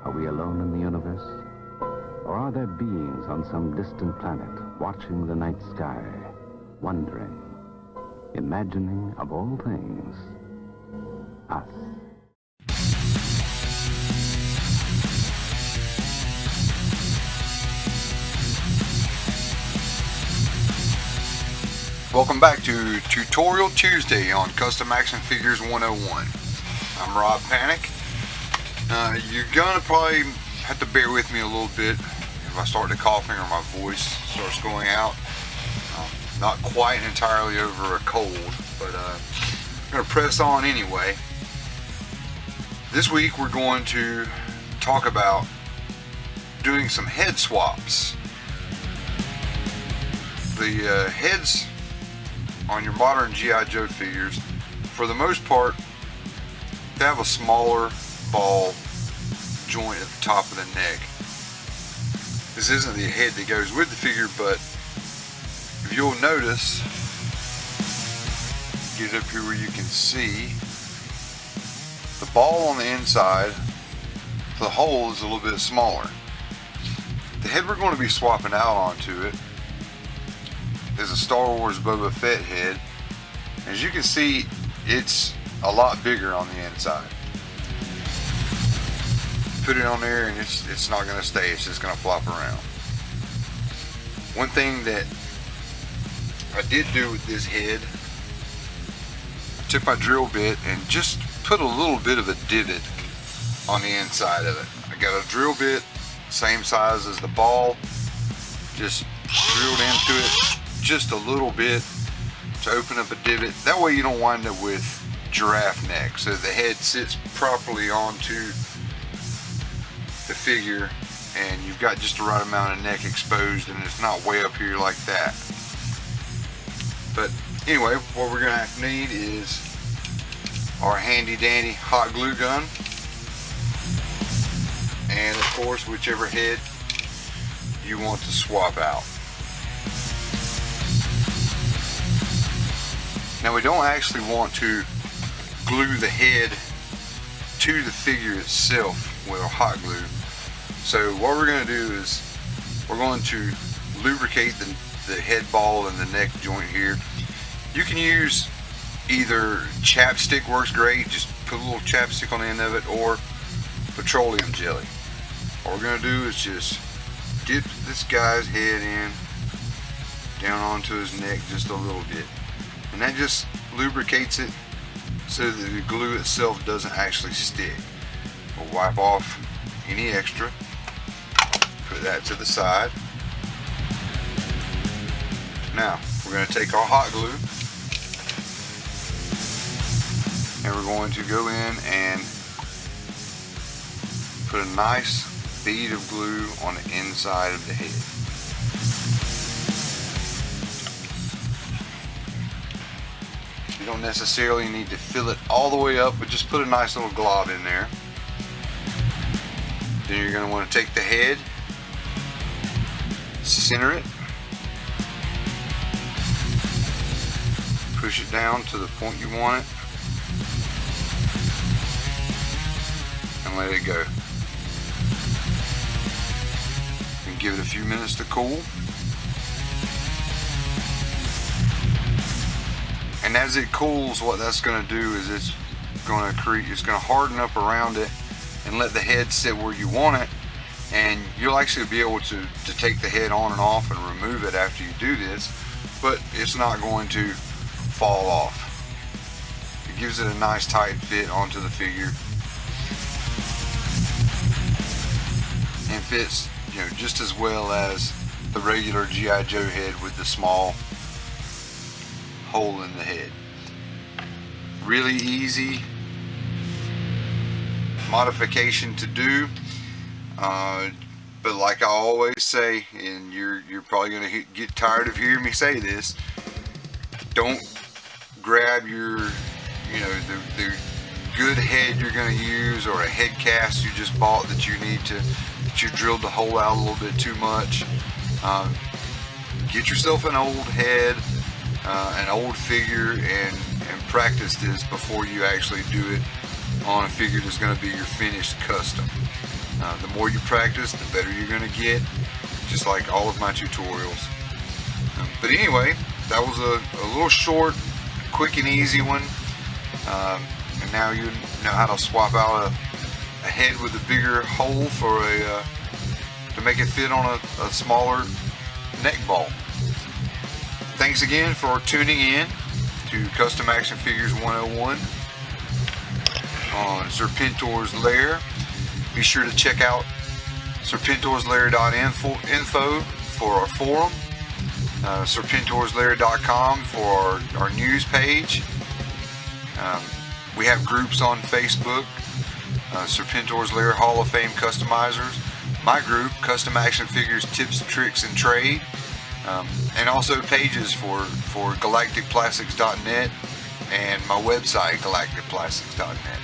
Are we alone in the universe? Or are there beings on some distant planet watching the night sky, wondering, imagining of all things, us? Welcome back to Tutorial Tuesday on Custom Action Figures 101. I'm Rob Panic. You're gonna probably have to bear with me a little bit if I start to coughing or my voice starts going out. Not quite entirely over a cold, but I'm gonna press on anyway. This week we're going to talk about doing some head swaps. The heads on your modern G.I. Joe figures, for the most part, they have a smaller ball joint at the top of the neck. This isn't the head that goes with the figure, but if you'll notice, get it up here where you can see, the ball on the inside, the hole is a little bit smaller. The head we're going to be swapping out onto it is a Star Wars Boba Fett head. As you can see, it's a lot bigger on the inside. Put it on there and it's not going to stay, it's just going to flop around. One thing that I did do with this head, I took my drill bit and just put a little bit of a divot on the inside of it. I got a drill bit same size as the ball, just drilled into it just a little bit to open up a divot. That way you don't wind up with giraffe neck, so the head sits properly onto the figure and you've got just the right amount of neck exposed and it's not way up here like that. But anyway, what we're going to need is our handy dandy hot glue gun, and of course whichever head you want to swap out. Now we don't actually want to glue the head to the figure itself with our hot glue. So what we're going to do is we're going to lubricate the head ball and the neck joint here. You can use either chapstick, works great, just put a little chapstick on the end of it, or petroleum jelly. What we're going to do is just dip this guy's head in down onto his neck just a little bit. And that just lubricates it so that the glue itself doesn't actually stick. We'll wipe off any extra, put that to the side. Now we're going to take our hot glue and we're going to go in and put a nice bead of glue on the inside of the head. You don't necessarily need to fill it all the way up, but just put a nice little glob in there. Then you're going to want to take the head, center it, push it down to the point you want it, and let it go. And give it a few minutes to cool. And as it cools, what that's going to do is it's going to harden up around it and let the head sit where you want it, and you'll actually be able to take the head on and off and remove it after you do this, but it's not going to fall off. It gives it a nice tight fit onto the figure and fits, you know, just as well as the regular G.I. Joe head with the small hole in the head. Really easy modification to do, but like I always say, and you're probably going to get tired of hearing me say this, don't grab your, you know, the good head you're going to use, or a head cast you just bought that you drilled the hole out a little bit too much. Get yourself an old head, an old figure, and practice this before you actually do it on a figure that's going to be your finished custom. The more you practice, the better you're going to get, just like all of my tutorials. But anyway, that was a little short, quick and easy one. And now you know how to swap out a head with a bigger hole for to make it fit on a smaller neck ball. Thanks again for tuning in to Custom Action Figures 101 on Serpentor's Lair. Be sure to check out serpentorslair.info for our forum, serpentorslair.com for our news page. We have groups on Facebook, Serpentor's Lair Hall of Fame Customizers, my group, Custom Action Figures Tips, Tricks, and Trade, and also pages for galacticplastics.net and my website, galacticplastics.net,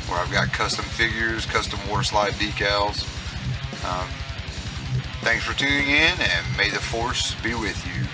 where I've got custom figures, custom water slide decals. Thanks for tuning in, and may the Force be with you.